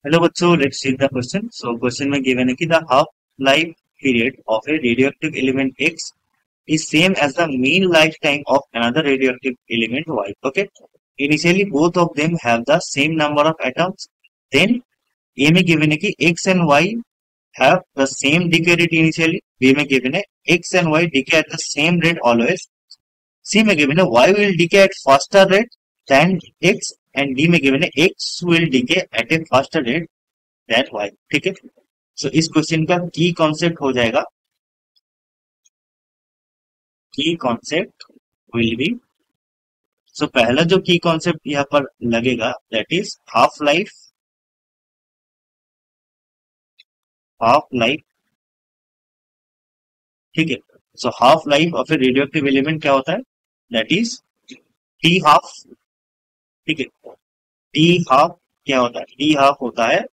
Hello बच्चों, let's see the question. So question में given है कि the half life period of A radioactive element x is same as the mean lifetime of another radioactive element Y. Okay. Initially, both of them have the same number of atoms. Then, A में given है कि X and Y have the same decay rate initially. B में given है X and Y decay at the same rate always. C में given है Y will decay at faster rate than X and D में given है X will decay at a faster rate than Y. ठीक है. सो इस question का की concept हो जाएगा, की कॉन्सेप्ट विल बी, सो पहला जो की कॉन्सेप्ट यहाँ पर लगेगा दैट इज हाफ लाइफ ठीक है. So half life of A radioactive element क्या होता है, दैट इज टी हाफ. ठीक है. टी हाफ क्या होता है, टी हाफ होता है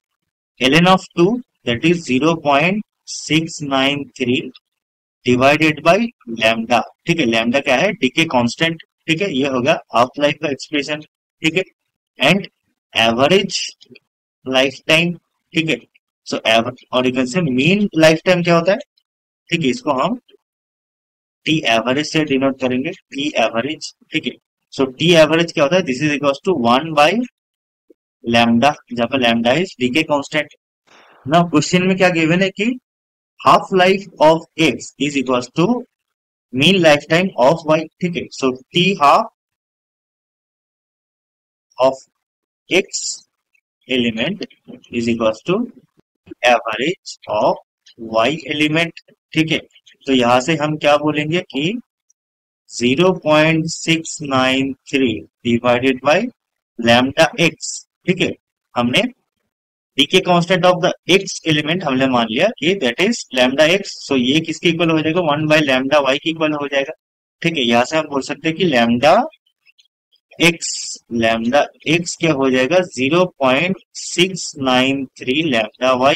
ln of 2 that is 0.693 divided by lambda. ठीक है. लैम्डा क्या है, डीके कांस्टेंट. ठीक है. ये होगा हाफ लाइफ का एक्सप्रेशन. ठीक है. And average lifetime. ठीक है. सो एवरेज और you can say mean lifetime क्या होता है. ठीक है. इसको हम टी एवरेज से डिनोट करेंगे, टी एवरेज. ठीक है. सो टी एवरेज क्या होता है, this is equals to 1 by lambda, जहां पर लैम्डा इज डीके कांस्टेंट. ना क्वेश्चन में क्या गिवन है कि half life of X is equals to mean life time of Y. ठीक है. So T half of X element is equals to average of Y element. ठीक है. तो यहां से हम क्या बोलेंगे कि 0.693 डिवाइडेड बाय लैम्डा एक्स. ठीक है. हमने decay constant of the x element हमने मान लिया कि दैट इज लैम्डा एक्स. सो ये किसके इक्वल हो जाएगा, 1 बाय लैम्डा वाई के इक्वल हो जाएगा. ठीक है. यहां से हम बोल सकते हैं कि लैम्डा एक्स क्या हो जाएगा, 0.693 लैम्डा वाई.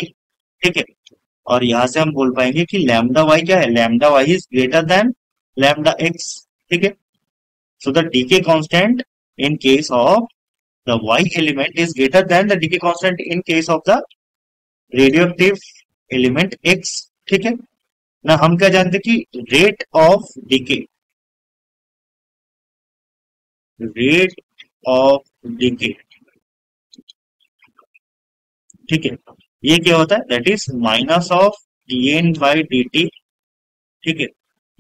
ठीक है. और यहां से हम बोल पाएंगे कि लैम्डा वाई क्या है, lambda Y is greater than lambda X. ठीक है. So the decay constant in case of the y element is greater than the decay constant in case of the radioactive element x. ठीक है ना. हम क्या जानते हैं कि रेट ऑफ डिके ठीक है, ये क्या होता है, that is minus of dn by dt. ठीक है.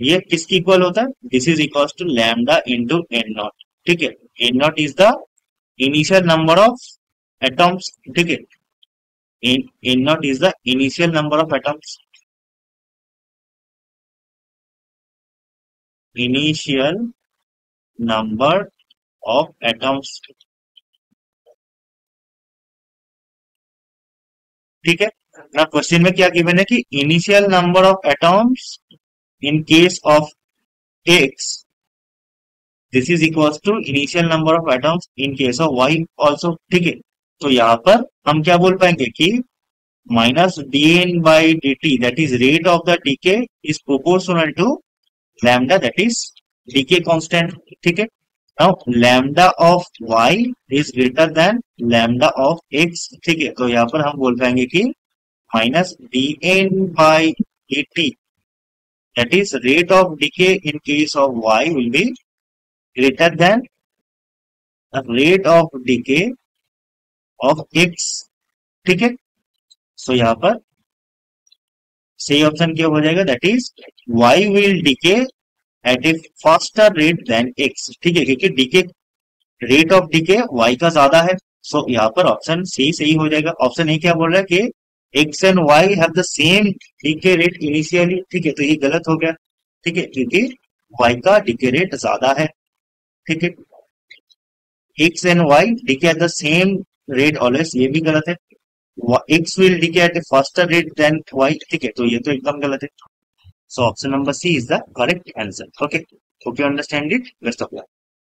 ये किसकी इक्वल होता है, this is equal to lambda into N naught. ठीक है. N naught is the initial number of atoms. ठीक है. N naught is the initial number of atoms, initial number of atoms. ठीक है ना. क्वेश्चन में क्या गिवन है कि initial number of atoms in case of X, this is equal to initial number of atoms in case of Y also. ठीक है. तो यहाँ पर हम क्या बोल पाएंगे कि minus dn by dt that is rate of the decay is proportional to lambda that is decay constant. ठीक है. Now lambda of y is greater than lambda of x. ठीक है. तो यहाँ पर हम बोल पाएंगे कि minus dn by dt that is rate of decay in case of y will be greater than the rate of decay of x. ठीक है. सो यहाँ पर सही ऑप्शन क्या हो जाएगा, that is y will decay at a faster rate than x. ठीक है. क्योंकि decay rate of decay y का ज्यादा है. सो यहाँ पर ऑप्शन सी सही हो जाएगा. ऑप्शन ए क्या बोल रहा है कि x and y have the same decay rate initially. ठीक है. तो ये गलत हो गया. ठीक है. क्योंकि y का डीके रेट ज्यादा है. ठीक है. x and y decay at the same rate always, ये भी गलत है. x will decay at a faster rate than y. ठीक है. तो ये तो एकदम गलत है. So option number C is the correct answer. Okay. Hope you understand it. Best of luck.